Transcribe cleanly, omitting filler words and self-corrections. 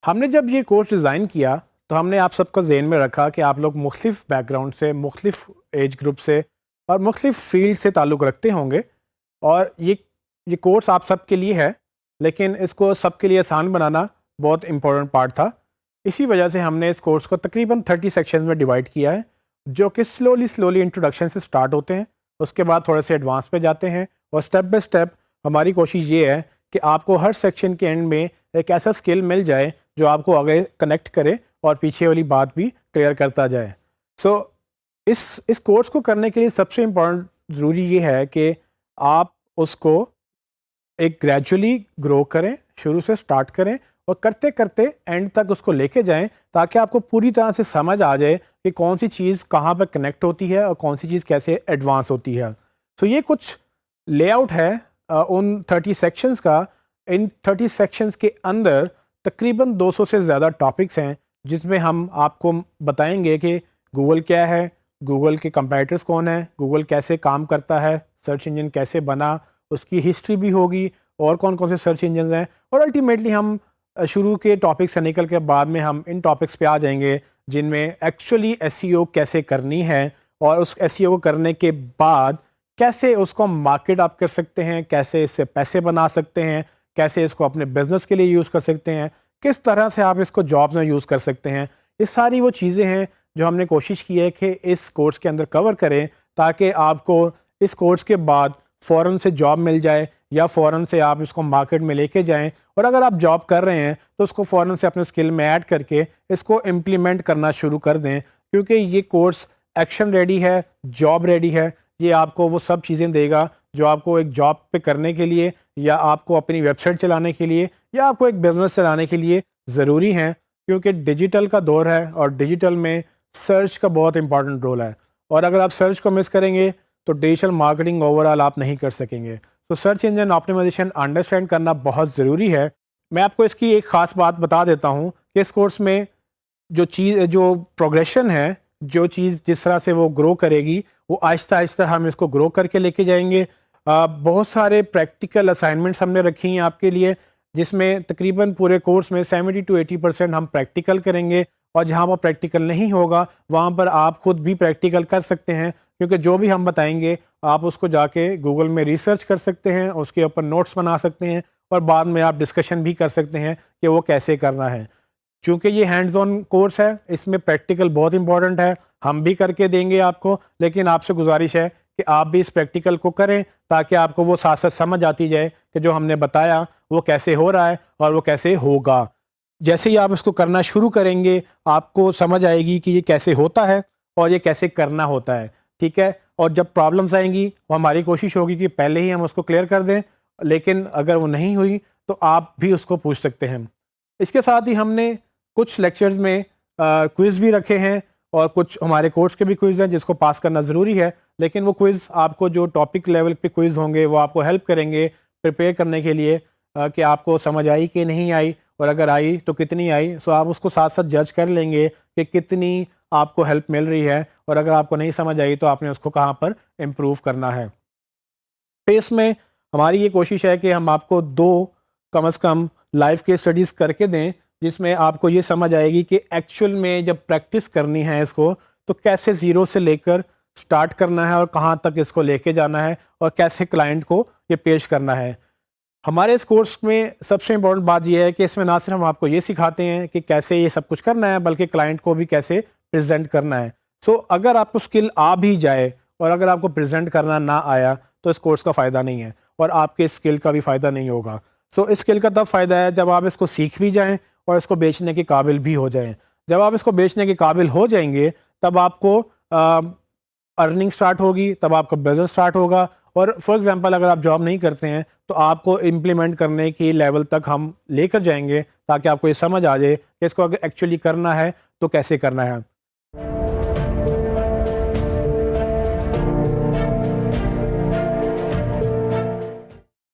ہم نے جب یہ کورس ڈیزائن کیا تو ہم نے آپ سب کا ذہن میں رکھا کہ آپ لوگ مختلف بیک گراؤنڈ سے، مختلف ایج گروپ سے اور مختلف فیلڈ سے تعلق رکھتے ہوں گے، اور یہ کورس آپ سب کے لیے ہے، لیکن اس کو سب کے لیے آسان بنانا بہت امپورٹنٹ پارٹ تھا۔ اسی وجہ سے ہم نے اس کورس کو تقریباً 30 سیکشنز میں ڈیوائڈ کیا ہے، جو کہ سلولی انٹروڈکشن سے سٹارٹ ہوتے ہیں، اس کے بعد تھوڑے سے ایڈوانس پہ جاتے ہیں، اور سٹیپ بائی سٹیپ ہماری کوشش یہ ہے کہ آپ کو ہر سیکشن کے اینڈ میں ایک ایسا اسکل مل جائے جو آپ کو آگے کنیکٹ کرے اور پیچھے والی بات بھی کلیئر کرتا جائے۔ سو اس کورس کو کرنے کے لیے سب سے امپورٹنٹ ضروری یہ ہے کہ آپ اس کو ایک گریجولی گرو کریں، شروع سے سٹارٹ کریں اور کرتے کرتے اینڈ تک اس کو لے کے جائیں، تاکہ آپ کو پوری طرح سے سمجھ آ جائے کہ کون سی چیز کہاں پہ کنیکٹ ہوتی ہے اور کون سی چیز کیسے ایڈوانس ہوتی ہے۔ سو یہ کچھ لے آؤٹ ہے ان 30 سیکشنز کا۔ ان 30 سیکشنز کے اندر تقریباً 200 سے زیادہ ٹاپکس ہیں، جس میں ہم آپ کو بتائیں گے کہ گوگل کیا ہے، گوگل کے کمپیٹیٹرز کون ہیں، گوگل کیسے کام کرتا ہے، سرچ انجن کیسے بنا، اس کی ہسٹری بھی ہوگی، اور کون کون سے سرچ انجنز ہیں، اور الٹیمیٹلی ہم شروع کے ٹاپک سے نکل کے بعد میں ہم ان ٹاپکس پہ آ جائیں گے جن میں ایکچولی ایس ای او کیسے کرنی ہے، اور اس ایس ای او کو کرنے کے بعد کیسے اس کو مارکیٹ آپ کر سکتے ہیں، کیسے اس سے پیسے بنا سکتے ہیں، کیسے اس کو اپنے بزنس کے لیے یوز کر سکتے ہیں، کس طرح سے آپ اس کو جابس میں یوز کر سکتے ہیں۔ یہ ساری وہ چیزیں ہیں جو ہم نے کوشش کی ہے کہ اس کورس کے اندر کور کریں، تاکہ آپ کو اس کورس کے بعد فوراً سے جاب مل جائے، یا فوراً سے آپ اس کو مارکیٹ میں لے کے جائیں، اور اگر آپ جاب کر رہے ہیں تو اس کو فوراً سے اپنے اسکل میں ایڈ کر کے اس کو امپلیمنٹ کرنا شروع کر دیں، کیونکہ یہ کورس ایکشن ریڈی ہے، جاب ریڈی ہے۔ یہ آپ کو وہ سب چیزیں دے گا جو آپ کو ایک جاب پہ کرنے کے لیے، یا آپ کو اپنی ویب سائٹ چلانے کے لیے، یا آپ کو ایک بزنس چلانے کے لیے ضروری ہیں، کیونکہ ڈیجیٹل کا دور ہے اور ڈیجیٹل میں سرچ کا بہت امپورٹنٹ رول ہے، اور اگر آپ سرچ کو مس کریں گے تو ڈیجیٹل مارکیٹنگ اوور آل آپ نہیں کر سکیں گے۔ تو سرچ انجن آپٹیمائزیشن انڈرسٹینڈ کرنا بہت ضروری ہے۔ میں آپ کو اس کی ایک خاص بات بتا دیتا ہوں کہ اس کورس میں جو پروگریشن ہے، جو چیز جس طرح سے وہ گرو کرے گی، وہ آہستہ آہستہ ہم اس کو گرو کر کے لے کے جائیں گے۔ بہت سارے پریکٹیکل اسائنمنٹس ہم نے رکھی ہیں آپ کے لیے، جس میں تقریباً پورے کورس میں 70 to 80% ہم پریکٹیکل کریں گے، اور جہاں پر پریکٹیکل نہیں ہوگا وہاں پر آپ خود بھی پریکٹیکل کر سکتے ہیں، کیونکہ جو بھی ہم بتائیں گے آپ اس کو جا کے گوگل میں ریسرچ کر سکتے ہیں، اس کے اوپر نوٹس بنا سکتے ہیں، اور بعد میں آپ ڈسکشن بھی کر سکتے ہیں کہ وہ کیسے کرنا ہے۔ چونکہ یہ ہینڈز آن کورس ہے، اس میں پریکٹیکل بہت امپورٹنٹ ہے، ہم بھی کر کے دیں گے آپ کو، لیکن آپ سے گزارش ہے کہ آپ بھی اس پریکٹیکل کو کریں، تاکہ آپ کو وہ ساتھ ساتھ سمجھ آتی جائے کہ جو ہم نے بتایا وہ کیسے ہو رہا ہے اور وہ کیسے ہوگا۔ جیسے ہی آپ اس کو کرنا شروع کریں گے، آپ کو سمجھ آئے گی کہ یہ کیسے ہوتا ہے اور یہ کیسے کرنا ہوتا ہے، ٹھیک ہے؟ اور جب پرابلمس آئیں گی، وہ ہماری کوشش ہوگی کہ پہلے ہی ہم اس کو کلیئر کر دیں، لیکن اگر وہ نہیں ہوئی تو آپ بھی اس کو پوچھ سکتے ہیں۔ اس کے ساتھ ہی ہم نے کچھ لیکچرز میں کوئز بھی رکھے ہیں، اور کچھ ہمارے کورس کے بھی کوئز ہیں جس کو پاس کرنا ضروری ہے، لیکن وہ کوئز آپ کو جو ٹاپک لیول پہ کوئز ہوں گے وہ آپ کو ہیلپ کریں گے پریپیئر کرنے کے لیے کہ آپ کو سمجھ آئی کہ نہیں آئی، اور اگر آئی تو کتنی آئی۔ سو آپ اس کو ساتھ ساتھ جج کر لیں گے کہ کتنی آپ کو ہیلپ مل رہی ہے، اور اگر آپ کو نہیں سمجھ آئی تو آپ نے اس کو کہاں پر امپروو کرنا ہے۔ پھر اس میں ہماری یہ کوشش ہے کہ ہم آپ کو 2 کم از کم لائف کے اسٹڈیز کر کے دیں، جس میں آپ کو یہ سمجھ آئے گی کہ ایکچوئل میں جب پریکٹس کرنی ہے اس کو، تو کیسے زیرو سے لے کر سٹارٹ کرنا ہے اور کہاں تک اس کو لے کے جانا ہے، اور کیسے کلائنٹ کو یہ پیش کرنا ہے۔ ہمارے اس کورس میں سب سے امپورٹنٹ بات یہ ہے کہ اس میں نہ صرف ہم آپ کو یہ سکھاتے ہیں کہ کیسے یہ سب کچھ کرنا ہے، بلکہ کلائنٹ کو بھی کیسے پریزنٹ کرنا ہے۔ سو اگر آپ کو اسکل آ بھی جائے اور اگر آپ کو پریزنٹ کرنا نہ آیا تو اس کورس کا فائدہ نہیں ہے، اور آپ کے اسکل کا بھی فائدہ نہیں ہوگا۔ سو اس اسکل کا تب فائدہ ہے جب آپ اس کو سیکھ بھی جائیں اور اس کو بیچنے کے قابل بھی ہو جائیں۔ جب آپ اس کو بیچنے کے قابل ہو جائیں گے تب آپ کو ارننگ سٹارٹ ہوگی، تب آپ کا بزنس سٹارٹ ہوگا، اور فار ایگزامپل اگر آپ جاب نہیں کرتے ہیں تو آپ کو امپلیمنٹ کرنے کی لیول تک ہم لے کر جائیں گے، تاکہ آپ کو یہ سمجھ آ جائے کہ اس کو اگر ایکچولی کرنا ہے تو کیسے کرنا ہے۔